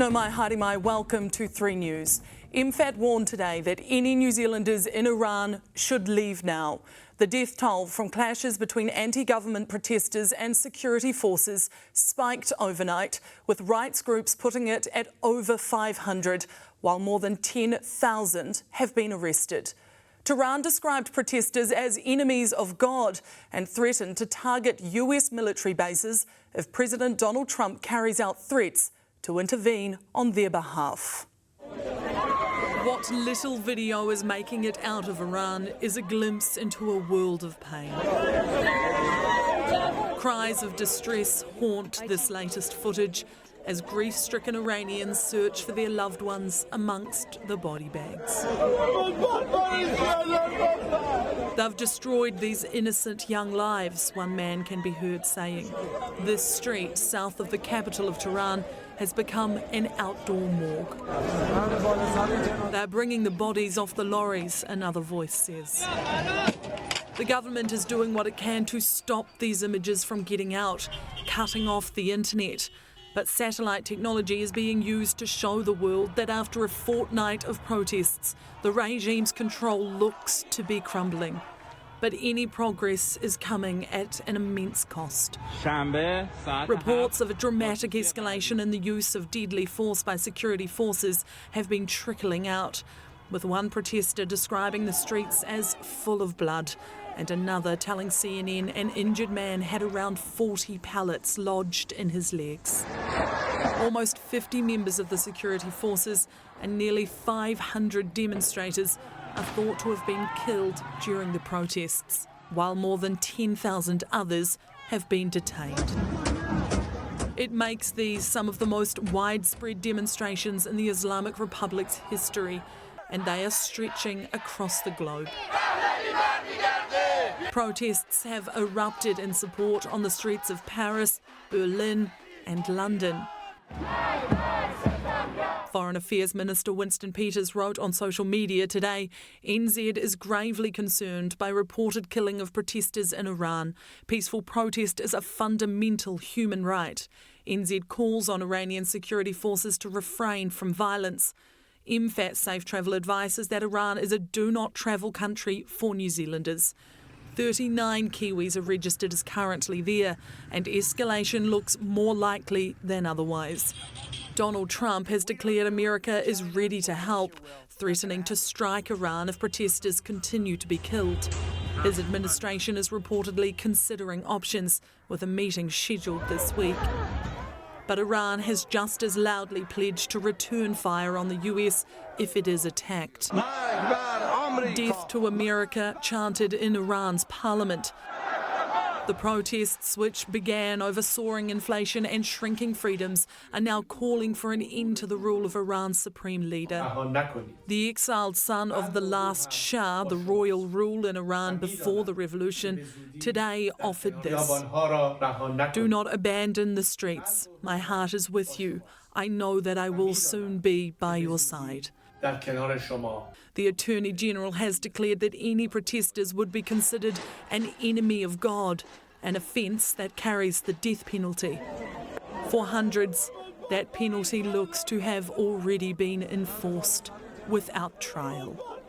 No mai haere mai, welcome to 3 News. MFAT warned today that any New Zealanders in Iran should leave now. The death toll from clashes between anti-government protesters and security forces spiked overnight, with rights groups putting it at over 500, while more than 10,000 have been arrested. Tehran described protesters as enemies of God and threatened to target US military bases if President Donald Trump carries out threats to intervene on their behalf. What little video is making it out of Iran is a glimpse into a world of pain. Cries of distress haunt this latest footage as grief-stricken Iranians search for their loved ones amongst the body bags. They've destroyed these innocent young lives, one man can be heard saying. This street south of the capital of Tehran has become an outdoor morgue. They're bringing the bodies off the lorries, another voice says. The government is doing what it can to stop these images from getting out, cutting off the internet. But satellite technology is being used to show the world that after a fortnight of protests, the regime's control looks to be crumbling. But any progress is coming at an immense cost. Reports of a dramatic escalation in the use of deadly force by security forces have been trickling out, with one protester describing the streets as full of blood and another telling CNN an injured man had around 40 pallets lodged in his legs. Almost 50 members of the security forces and nearly 500 demonstrators are thought to have been killed during the protests, while more than 10,000 others have been detained. It makes these some of the most widespread demonstrations in the Islamic Republic's history, and they are stretching across the globe. Protests have erupted in support on the streets of Paris, Berlin and London. Foreign Affairs Minister Winston Peters wrote on social media today, NZ is gravely concerned by reported killing of protesters in Iran. Peaceful protest is a fundamental human right. NZ calls on Iranian security forces to refrain from violence. MFAT safe travel advises that Iran is a do-not-travel country for New Zealanders. 39 Kiwis are registered as currently there, and escalation looks more likely than otherwise. Donald Trump has declared America is ready to help, threatening to strike Iran if protesters continue to be killed. His administration is reportedly considering options, with a meeting scheduled this week. But Iran has just as loudly pledged to return fire on the US if it is attacked. Death to America chanted in Iran's parliament. The protests, which began over soaring inflation and shrinking freedoms, are now calling for an end to the rule of Iran's supreme leader. The exiled son of the last Shah, the royal rule in Iran before the revolution, today offered this: "Do not abandon the streets. My heart is with you. I know that I will soon be by your side." The Attorney General has declared that any protesters would be considered an enemy of God, an offence that carries the death penalty. For hundreds, that penalty looks to have already been enforced without trial.